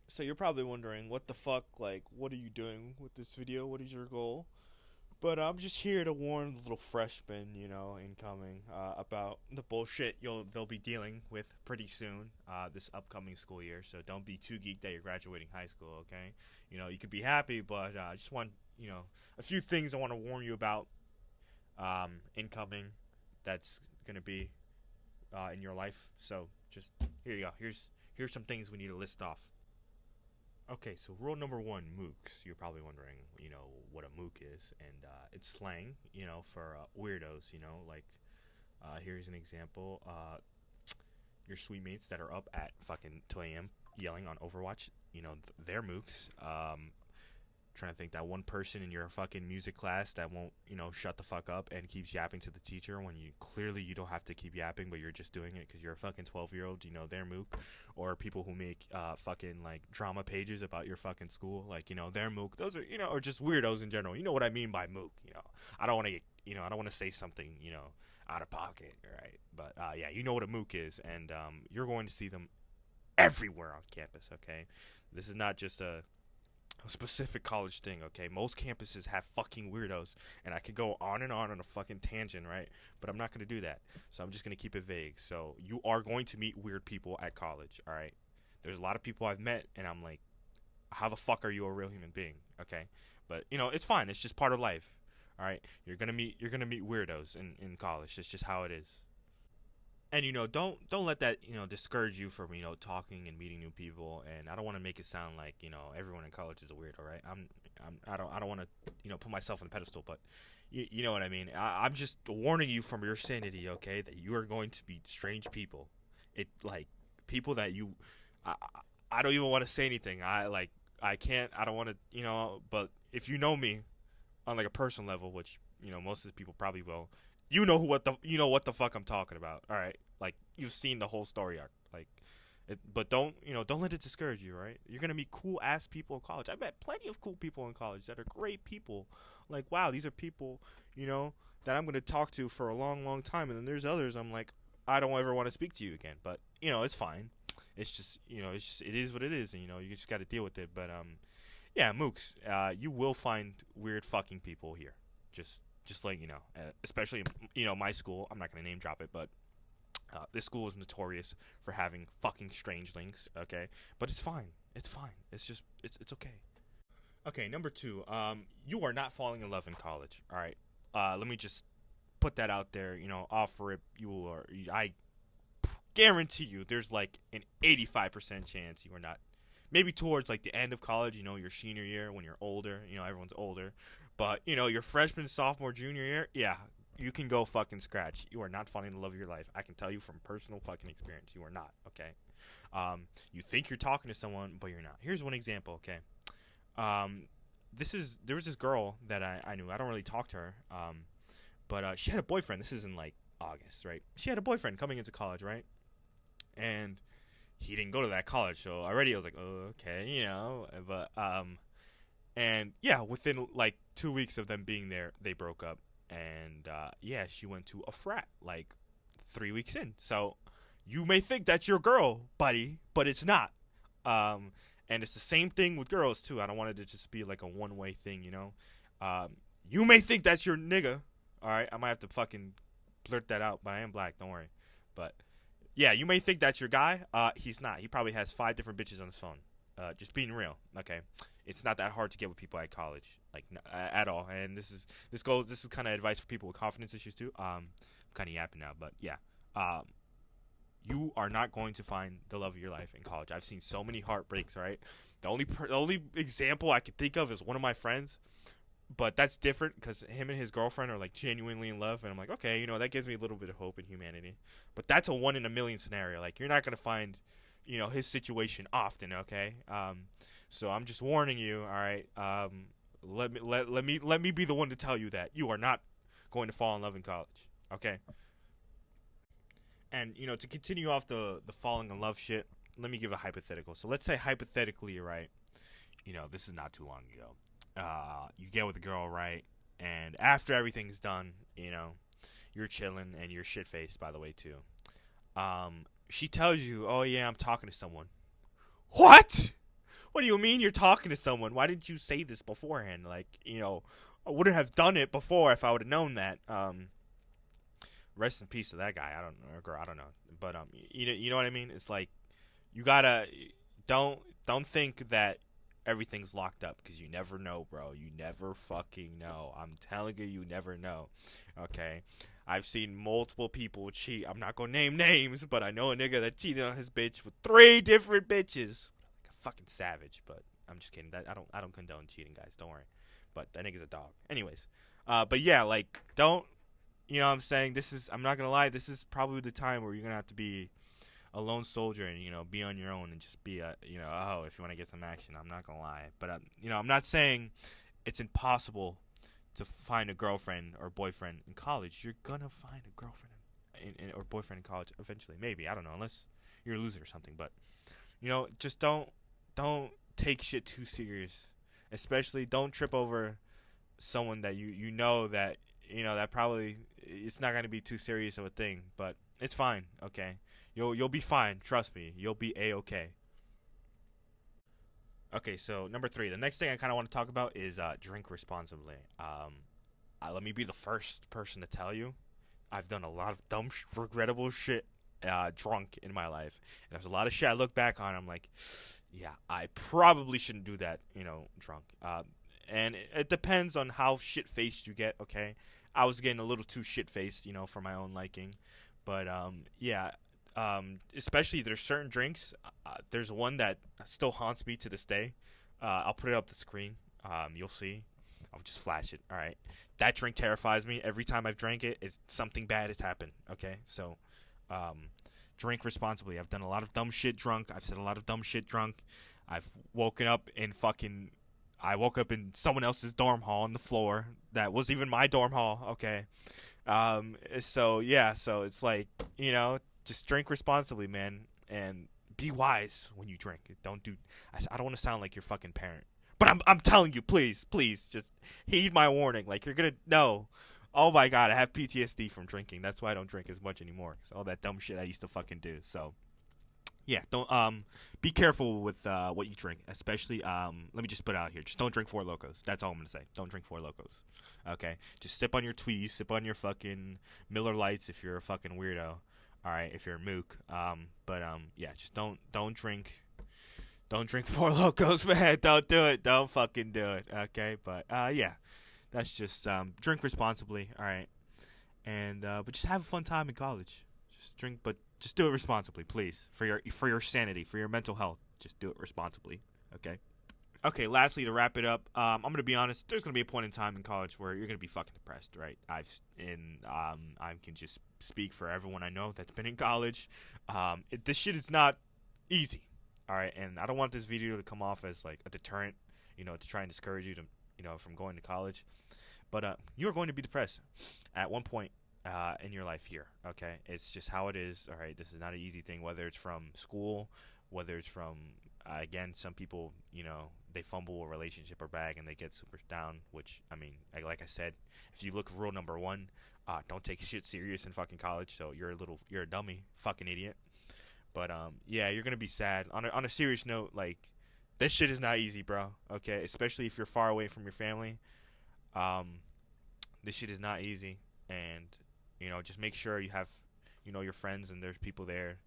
So you're probably wondering, what the fuck? Like, what are you doing with this video? What is your goal? But I'm just here to warn the little freshmen, incoming, about the bullshit they'll be dealing with pretty soon, this upcoming school year. So don't be too geeked that you're graduating high school, okay? You could be happy, but I just want, a few things I want to warn you about, incoming. That's gonna be in your life. So just here you go. Here's some things we need to list off. Okay, so rule number one, mooks. You're probably wondering, what a mook is, and it's slang, for weirdos. Like, here's an example. Your sweet mates that are up at fucking 2 a.m. yelling on Overwatch, they're mooks. Trying to think, that one person in your fucking music class that won't, shut the fuck up and keeps yapping to the teacher when you don't have to keep yapping, but you're just doing it because you're a fucking 12-year-old. They're mook. Or people who make fucking like drama pages about your fucking school, like, they're mook. Those are, or just weirdos in general. You know what I mean by mook. I don't want to get, I don't want to say something, out of pocket, right? But yeah, you know what a mook is, and you're going to see them everywhere on campus. Okay, this is not just a specific college thing, okay? Most campuses have fucking weirdos, and I could go on and on a fucking tangent, right? But I'm not going to do that, so I'm just going to keep it vague. So you are going to meet weird people at college, all right? There's a lot of people I've met, and I'm like, how the fuck are you a real human being, okay? But, it's fine. It's just part of life, all right? You're gonna meet weirdos in college. It's just how it is. And don't let that discourage you from talking and meeting new people. And I don't want to make it sound like everyone in college is a weirdo, right? I don't want to put myself on the pedestal, but you know what I mean. I'm just warning you from your sanity, okay? That you are going to be strange people. It like people that I, I don't even want to say anything. I can't. I don't want to But if you know me on like a personal level, which most of the people probably will, what the fuck I'm talking about. All right, like you've seen the whole story arc. Like, but don't let it discourage you. Right, you're gonna meet cool ass people in college. I met plenty of cool people in college that are great people. Like, wow, these are people that I'm gonna talk to for a long, long time. And then there's others I'm like, I don't ever want to speak to you again. But it's fine. It's just it is what it is. And you just got to deal with it. But yeah, mooks. You will find weird fucking people here. Just like especially my school. I'm not gonna name drop it, but this school is notorious for having fucking strangelings. Okay, but it's fine. It's fine. It's just it's okay. Okay, number two. You are not falling in love in college. All right. Let me just put that out there. Offer it. You are. I guarantee you, there's like an 85% chance you are not. Maybe towards like the end of college, your senior year when you're older. Everyone's older. But, your freshman, sophomore, junior year, yeah, you can go fucking scratch. You are not finding the love of your life. I can tell you from personal fucking experience. You are not, okay? You think you're talking to someone, but you're not. Here's one example, okay? There was this girl that I knew. I don't really talk to her, but she had a boyfriend. This is in, like, August, right? She had a boyfriend coming into college, right? And he didn't go to that college, so already I was like, oh, okay, but, and yeah, within like 2 weeks of them being there, they broke up. And yeah, she went to a frat like 3 weeks in. So you may think that's your girl, buddy, but it's not. And it's the same thing with girls too. I don't want it to just be like a one-way thing, You may think that's your nigga. All right, I might have to fucking blurt that out, but I am black. Don't worry. But yeah, you may think that's your guy. He's not. He probably has 5 different bitches on his phone. Just being real, okay? It's not that hard to get with people at college, like at all. And this is kind of advice for people with confidence issues too. I'm kind of yapping now, but yeah, you are not going to find the love of your life in college. I've seen so many heartbreaks. Right, the only example I could think of is one of my friends, but that's different because him and his girlfriend are like genuinely in love, and I'm like, okay, that gives me a little bit of hope in humanity. But that's a 1 in a million scenario. Like, you're not gonna find his situation often, okay? So I'm just warning you, all right? Let me be the one to tell you that you are not going to fall in love in college, okay? And to continue off the falling in love shit, let me give a hypothetical. So let's say hypothetically, right? This is not too long ago. You get with a girl, right? And after everything's done, you're chilling and you're shit faced, by the way, too. She tells you, oh yeah, I'm talking to someone. What? What do you mean you're talking to someone? Why didn't you say this beforehand? Like, I wouldn't have done it before if I would have known that. Rest in peace to that guy. I don't know, or girl. I don't know. But you know what I mean? It's like you gotta don't think that everything's locked up because you never know, bro. You never fucking know. I'm telling you, you never know. Okay. I've seen multiple people cheat. I'm not gonna name names, but I know a nigga that cheated on his bitch with 3 different bitches. Like a fucking savage, but I'm just kidding. I don't condone cheating, guys. Don't worry. But that nigga's a dog. Anyways, but yeah, like don't. You know what I'm saying? I'm not gonna lie. This is probably the time where you're gonna have to be a lone soldier and be on your own and just be if you want to get some action. I'm not gonna lie, but I'm not saying it's impossible to find a girlfriend or boyfriend in college. You're gonna find a girlfriend or boyfriend in college eventually. Maybe, I don't know, unless you're a loser or something. But just don't take shit too serious. Especially don't trip over someone that you know that that probably it's not gonna be too serious of a thing, but it's fine. Okay, you'll be fine. Trust me, you'll be a-okay. Okay, so number 3, the next thing I kind of want to talk about is drink responsibly. Let me be the first person to tell you, I've done a lot of dumb, regrettable shit drunk in my life. And there's a lot of shit I look back on. I'm like, yeah, I probably shouldn't do that, drunk. And it depends on how shit faced you get. Okay, I was getting a little too shit faced, for my own liking. But yeah, especially there's certain drinks. There's one that still haunts me to this day. I'll put it up the screen. You'll see. I'll just flash it. All right. That drink terrifies me. Every time I've drank it, it's something bad has happened. Okay, so drink responsibly. I've done a lot of dumb shit drunk. I've said a lot of dumb shit drunk. I've woken up in fucking. I woke up in someone else's dorm hall on the floor that wasn't even my dorm hall. Okay, so yeah, so it's like just drink responsibly, man, and be wise when you drink. Don't do. I don't want to sound like your fucking parent, but I'm telling you, please, just heed my warning. Like you're gonna no. Oh my god, I have PTSD from drinking. That's why I don't drink as much anymore. 'Cause all that dumb shit I used to fucking do. So yeah, don't be careful with what you drink, especially let me just put it out here. Just don't drink Four Locos. That's all I'm gonna say. Don't drink Four Locos. Okay? Just sip on your Tweez, sip on your fucking Miller Lights if you're a fucking weirdo. Alright, if you're a mook. But yeah, just don't drink Four Locos, man. Don't do it. Don't fucking do it. Okay? But yeah. That's just drink responsibly, alright. And but just have a fun time in college. Just drink, but just do it responsibly, please. For your sanity, for your mental health. Just do it responsibly. Okay? Okay, lastly, to wrap it up, I'm gonna be honest, there's gonna be a point in time in college where you're gonna be fucking depressed, right? I can just speak for everyone I know that's been in college. This shit is not easy. Alright, and I don't want this video to come off as like a deterrent, to try and discourage you to from going to college. But you are going to be depressed at one point in your life here. Okay, it's just how it is. All right, this is not an easy thing. Whether it's from school, whether it's from again, some people they fumble a relationship or bag and they get super down. Which I mean, like I said, if you look rule number 1, don't take shit serious in fucking college. So you're a dummy, fucking idiot. But yeah, you're gonna be sad. On a serious note, like this shit is not easy, bro. Okay, especially if you're far away from your family. This shit is not easy, and just make sure you have your friends and there's people there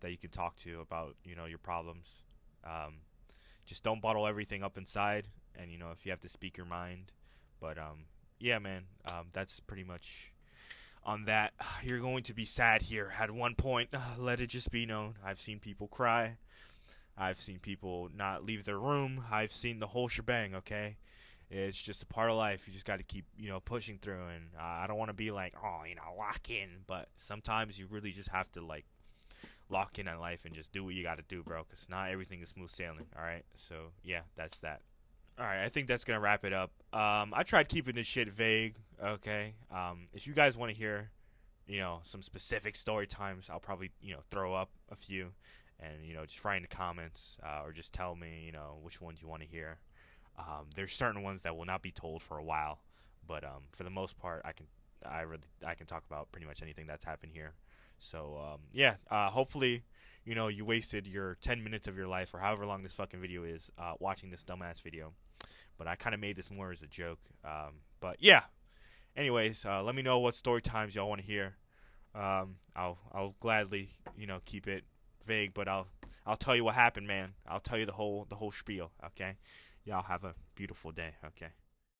that you can talk to about your problems. Just don't bottle everything up inside, and if you have to speak your mind. But yeah, man, that's pretty much on that. You're going to be sad here at one point. Let it just be known. I've seen people cry. I've seen people not leave their room. I've seen the whole shebang. Okay, it's just a part of life. You just got to keep, pushing through. And I don't want to be like, oh, lock in. But sometimes you really just have to like lock in on life and just do what you got to do, bro. Because not everything is smooth sailing. All right. So yeah, that's that. All right, I think that's gonna wrap it up. I tried keeping this shit vague. Okay. If you guys want to hear, some specific story times, I'll probably, throw up a few, and just write in the comments, or just tell me, which ones you want to hear. There's certain ones that will not be told for a while, but for the most part, I can talk about pretty much anything that's happened here. So yeah, hopefully, you wasted your 10 minutes of your life or however long this fucking video is watching this dumbass video. But I kind of made this more as a joke. But yeah. Anyways, let me know what story times y'all want to hear. I'll gladly keep it vague, but I'll tell you what happened, man. I'll tell you the whole spiel. Okay. Y'all have a beautiful day. Okay.